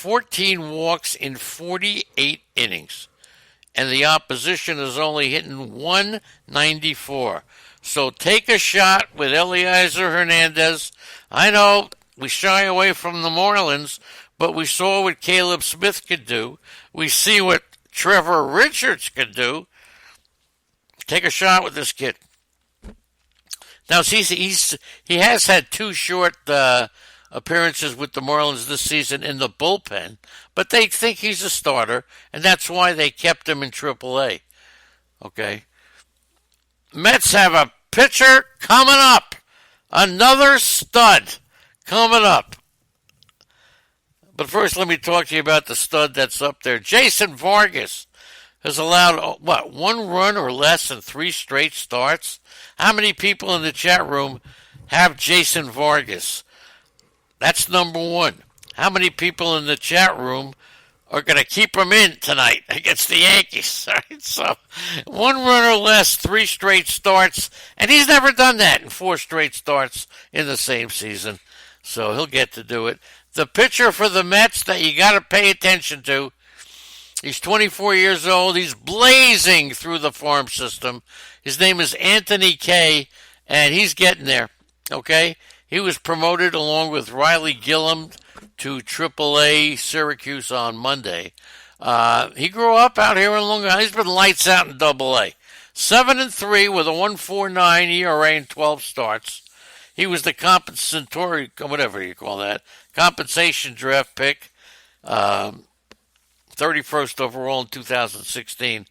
14 walks in 48 innings. And the opposition is only hitting 194. So take a shot with Eliezer Hernandez. I know we shy away from the Marlins, but we saw what Caleb Smith could do. We see what Trevor Richards could do. Take a shot with this kid. Now, he has had 2 short appearances with the Marlins this season in the bullpen, but they think he's a starter, and that's why they kept him in AAA. Okay? Mets have a pitcher coming up. Another stud coming up. But first, let me talk to you about the stud that's up there. Jason Vargas has allowed, 1 run or less in 3 straight starts? How many people in the chat room have Jason Vargas? That's number 1. How many people in the chat room are going to keep him in tonight against the Yankees? Right? So 1 run or less, 3 straight starts, and he's never done that in 4 straight starts in the same season. So he'll get to do it. The pitcher for the Mets that you got to pay attention to, he's 24 years old. He's blazing through the farm system. His name is Anthony Kay, and he's getting there, okay? He was promoted along with Riley Gillum to AAA Syracuse on Monday. He grew up out here in Long Island. He's been lights out in AA. 7-3 with a 1.49 ERA in 12 starts. He was the compensatory, whatever you call that, compensation draft pick, 31st overall in 2016.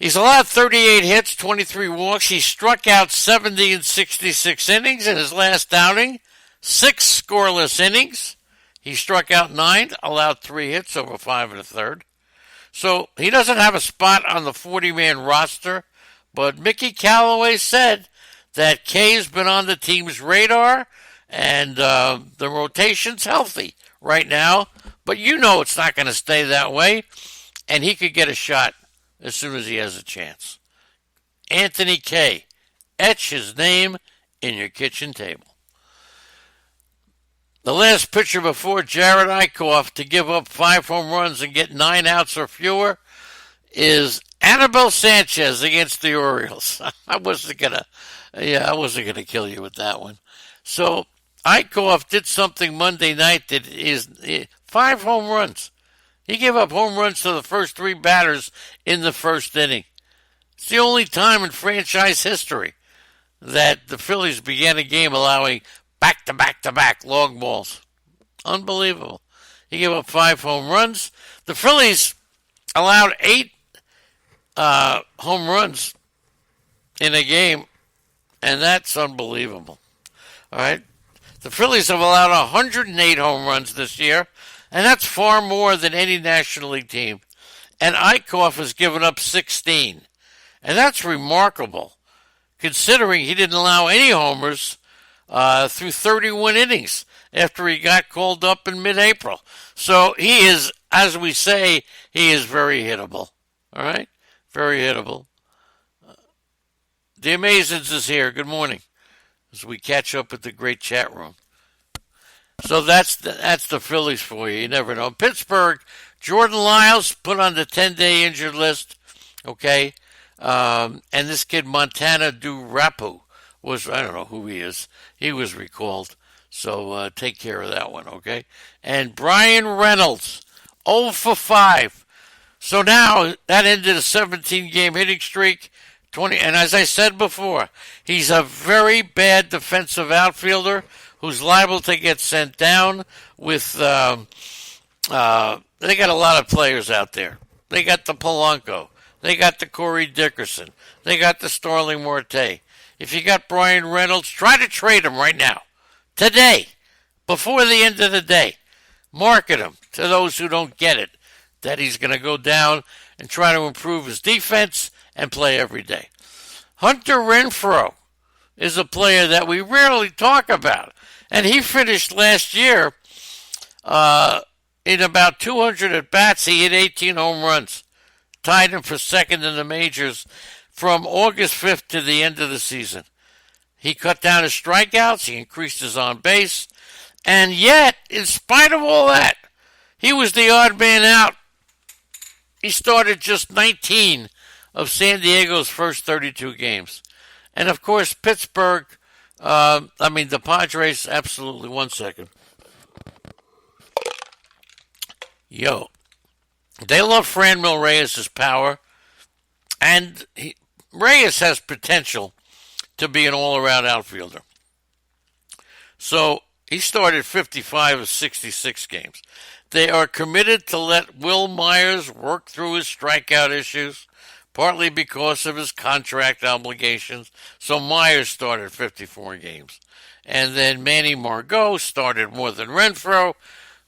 He's allowed 38 hits, 23 walks. He struck out 70 in 66 innings in his last outing, 6 scoreless innings. He struck out 9, allowed 3 hits over 5 1/3. So he doesn't have a spot on the 40-man roster, but Mickey Callaway said that Kay's been on the team's radar, and the rotation's healthy right now. But you know it's not going to stay that way, and he could get a shot as soon as he has a chance. Anthony Kay, etch his name in your kitchen table. The last pitcher before Jared Eichhoff to give up 5 home runs and get 9 outs or fewer is Anibal Sanchez against the Orioles. I wasn't gonna kill you with that one. So Eichhoff did something Monday night that is 5 home runs. He gave up home runs to the first 3 batters in the first inning. It's the only time in franchise history that the Phillies began a game allowing back-to-back-to-back long balls. Unbelievable. He gave up 5 home runs. The Phillies allowed 8 home runs in a game, and that's unbelievable. All right? The Phillies have allowed 108 home runs this year, and that's far more than any National League team. And Eichhoff has given up 16. And that's remarkable, considering he didn't allow any homers through 31 innings after he got called up in mid-April. So he is, as we say, he is very hittable. All right? Very hittable. The Amazins is here. Good morning. As we catch up with the great chat room. So that's the Phillies for you. You never know. Pittsburgh, Jordan Lyles put on the 10-day injured list. Okay. And this kid, Montana Durapu, was, I don't know who he is. He was recalled. So take care of that one, okay? And Brian Reynolds, 0 for 5. So now that ended a 17-game hitting streak. 20, and as I said before, he's a very bad defensive outfielder who's liable to get sent down with, they got a lot of players out there. They got the Polanco. They got the Corey Dickerson. They got the Starling Marte. If you got Brian Reynolds, try to trade him right now. Today. Before the end of the day. Market him to those who don't get it. That he's going to go down and try to improve his defense and play every day. Hunter Renfroe is a player that we rarely talk about. And he finished last year in about 200 at-bats. He hit 18 home runs. Tied him for second in the majors from August 5th to the end of the season. He cut down his strikeouts. He increased his on-base. And yet, in spite of all that, He was the odd man out. He started just 19 of San Diego's first 32 games. And of course, Pittsburgh, the Padres, absolutely, 1 second. Yo, they love Franmil Reyes' power, and Reyes has potential to be an all-around outfielder. So he started 55 of 66 games. They are committed to let Will Myers work through his strikeout issues, partly because of his contract obligations. So Myers started 54 games. And then Manny Margot started more than Renfroe,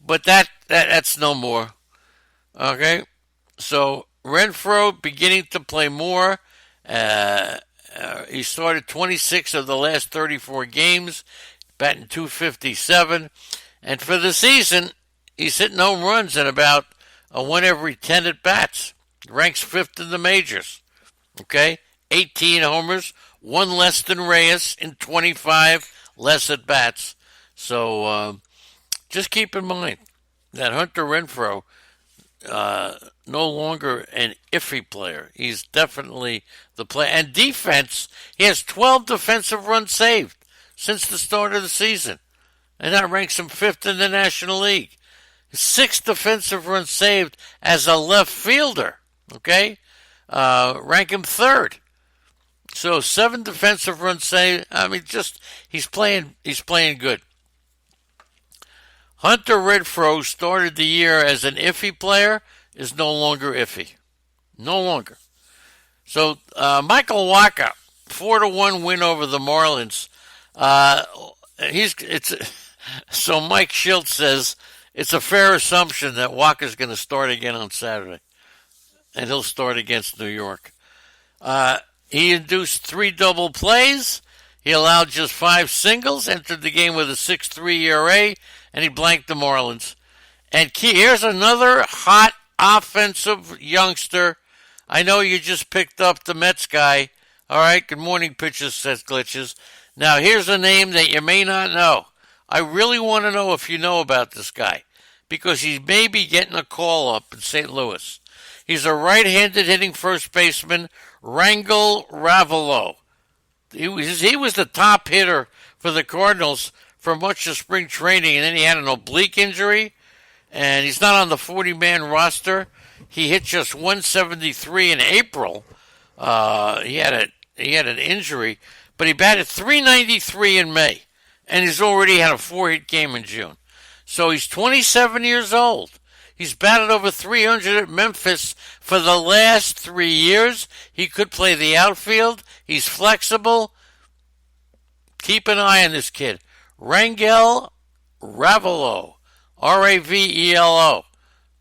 but that's no more. Okay? So Renfroe beginning to play more. He started 26 of the last 34 games, batting .257. And for the season, he's hitting home runs in about 1 every 10 at bats. Ranks 5th in the majors. Okay? 18 homers, 1 less than Reyes in 25 less at bats. So just keep in mind that Hunter Renfroe, no longer an iffy player. He's definitely the player. And defense, he has 12 defensive runs saved since the start of the season. And that ranks him 5th in the National League. 6 defensive runs saved as a left fielder. Okay? Rank him 3rd. So 7 defensive runs saved. He's playing good. Hunter Renfroe started the year as an iffy player, is no longer iffy. No longer. So Michael Wacha, 4-1 win over the Marlins. So Mike Schultz says it's a fair assumption that Wacha's going to start again on Saturday, and he'll start against New York. He induced 3 double plays. He allowed just 5 singles, entered the game with a 6.3 ERA, and he blanked the Marlins. And here's another hot offensive youngster. I know you just picked up the Mets guy. All right, good morning, pitches, says Glitches. Now, here's a name that you may not know. I really want to know if you know about this guy, because he may be getting a call up in St. Louis. He's a right-handed hitting first baseman, Rangel Ravelo. He was the top hitter for the Cardinals for much of spring training, and then he had an oblique injury, and he's not on the 40-man roster. He hit just 173 in April. He had an injury, but he batted .393 in May, and he's already had a 4-hit game in June. So he's 27 years old. He's batted over 300 at Memphis for the last 3 years. He could play the outfield. He's flexible. Keep an eye on this kid. Rangel Ravelo. Ravelo.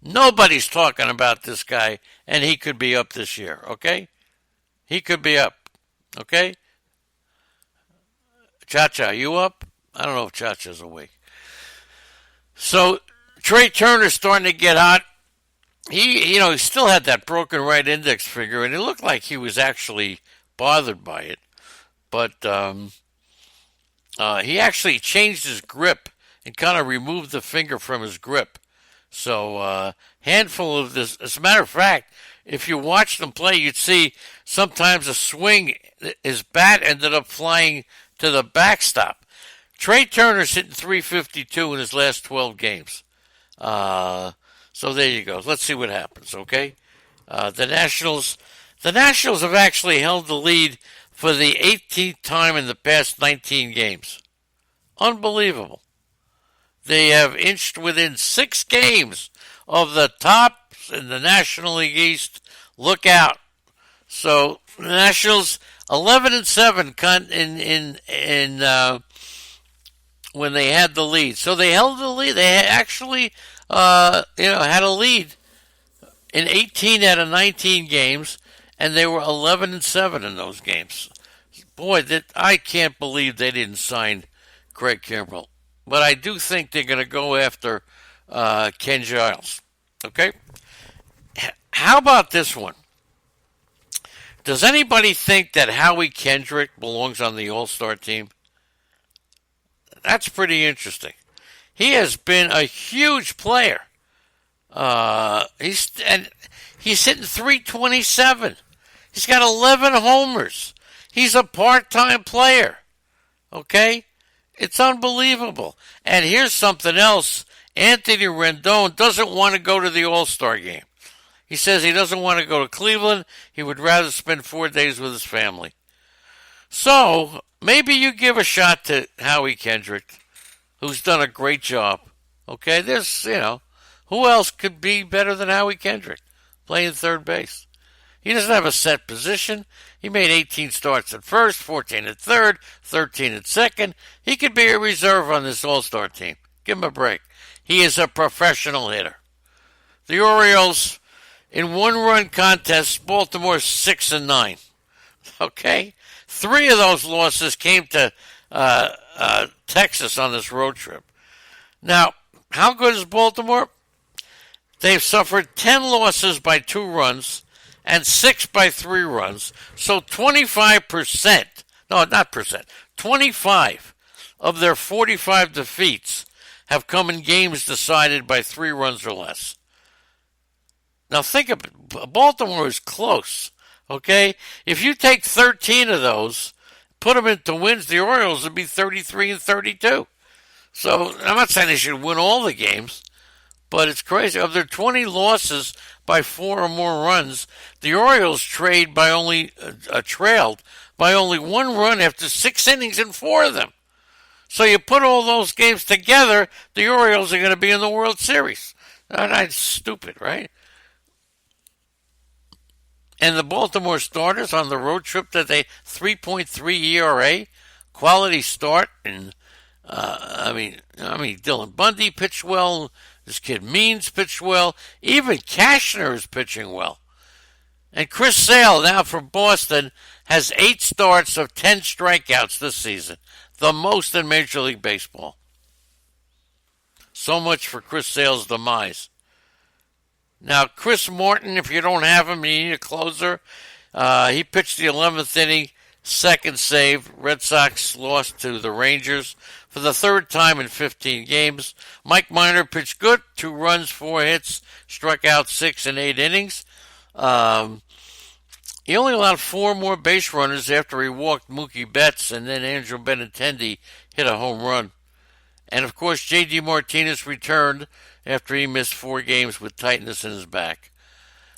Nobody's talking about this guy, and he could be up this year, okay? He could be up, okay? Cha-Cha, you up? I don't know if Cha-Cha's awake. So Trey Turner's starting to get hot. He still had that broken right index finger, and it looked like he was actually bothered by it. But he actually changed his grip and kind of removed the finger from his grip. So handful of this. As a matter of fact, if you watched him play, you'd see sometimes a swing, his bat ended up flying to the backstop. Trey Turner's hitting .352 in his last 12 games. So there you go. Let's see what happens, okay? The Nationals have actually held the lead for the 18th time in the past 19 games. Unbelievable. They have inched within 6 games of the tops in the National League East. Look out. So the Nationals 11-7 in when they had the lead. So they held the lead. They actually had a lead in 18 out of 19 games, and they were 11-7 in those games. Boy, I can't believe they didn't sign Craig Kimbrell. But I do think they're going to go after Ken Giles. Okay? How about this one? Does anybody think that Howie Kendrick belongs on the All-Star team? That's pretty interesting. He has been a huge player He's hitting 327. He's got 11 homers. He's a part-time player. Okay? It's unbelievable. And here's something else. Anthony Rendon doesn't want to go to the All-Star game. He says he doesn't want to go to Cleveland. He would rather spend 4 days with his family. So, maybe you give a shot to Howie Kendrick, who's done a great job. Okay? Who else could be better than Howie Kendrick playing third base? He doesn't have a set position. He made 18 starts at first, 14 at third, 13 at second. He could be a reserve on this All-Star team. Give him a break. He is a professional hitter. The Orioles, in one-run contests, Baltimore 6-9. Okay? 3 of those losses came to Texas on this road trip. Now, how good is Baltimore? They've suffered 10 losses by 2 runs and 6 by 3 runs. So 25%, no, not percent, 25 of their 45 defeats have come in games decided by 3 runs or less. Now think of it. Baltimore is close, okay? If you take 13 of those, put them into wins, the Orioles would be 33-32. So I'm not saying they should win all the games, but it's crazy. Of their 20 losses by 4 or more runs, the Orioles trailed by only 1 run after 6 innings in 4 of them. So you put all those games together, the Orioles are going to be in the World Series. That's stupid, right? And the Baltimore starters on the road trip that they 3.3 ERA, quality start, and Dylan Bundy pitched well. This kid Means pitched well. Even Cashner is pitching well. And Chris Sale, now for Boston, has 8 starts of 10 strikeouts this season, the most in Major League Baseball. So much for Chris Sale's demise. Now, Chris Morton, if you don't have him, you need a closer. He pitched the 11th inning, second save. Red Sox lost to the Rangers for the 3rd time in 15 games. Mike Minor pitched good, 2 runs, 4 hits, struck out 6 in 8 innings. He only allowed 4 more base runners after he walked Mookie Betts, and then Andrew Benintendi hit a home run. And, of course, J.D. Martinez returned after he missed 4 games with tightness in his back.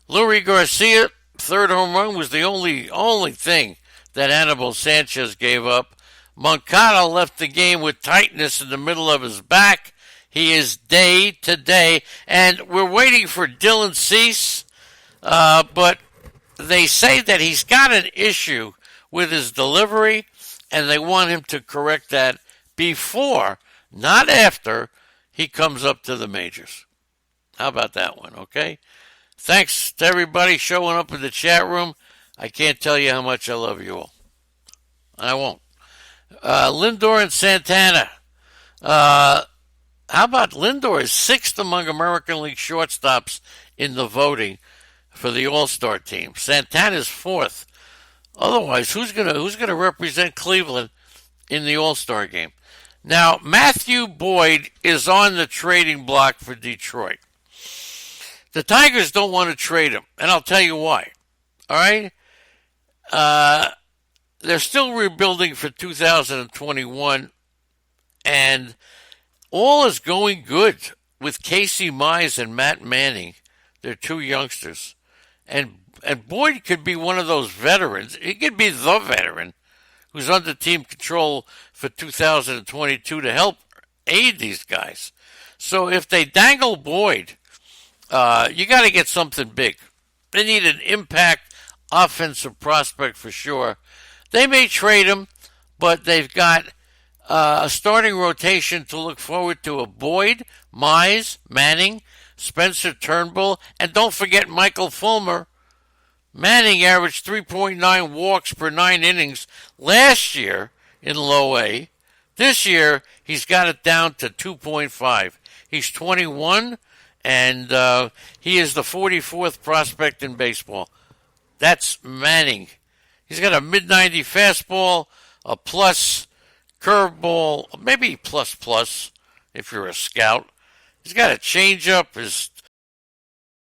Luis Garcia, 3rd home run, was the only thing that Anibal Sanchez gave up. Moncada left the game with tightness in the middle of his back. He is day to day, and we're waiting for Dylan Cease, but they say that he's got an issue with his delivery, and they want him to correct that before, not after, he comes up to the majors. How about that one, okay? Thanks to everybody showing up in the chat room. I can't tell you how much I love you all. I won't. Lindor and Santana. How about Lindor is 6th among American League shortstops in the voting for the All-Star team. Santana's 4th. Otherwise, who's gonna represent Cleveland in the All-Star game? Now, Matthew Boyd is on the trading block for Detroit. The Tigers don't want to trade him, and I'll tell you why. All right? They're still rebuilding for 2021, and all is going good with Casey Mize and Matt Manning. They're 2 youngsters. And Boyd could be one of those veterans. He could be the veteran who's under team control for 2022 to help aid these guys. So if they dangle Boyd, you got to get something big. They need an impact offensive prospect for sure. They may trade him, but they've got a starting rotation to look forward to of Boyd, Mize, Manning, Spencer Turnbull, and don't forget Michael Fulmer. Manning averaged 3.9 walks per 9 innings last year in low A. This year, he's got it down to 2.5. He's 21, and he is the 44th prospect in baseball. That's Manning. He's got a mid-90 fastball, a plus curveball, maybe plus if you're a scout. He's got a changeup. His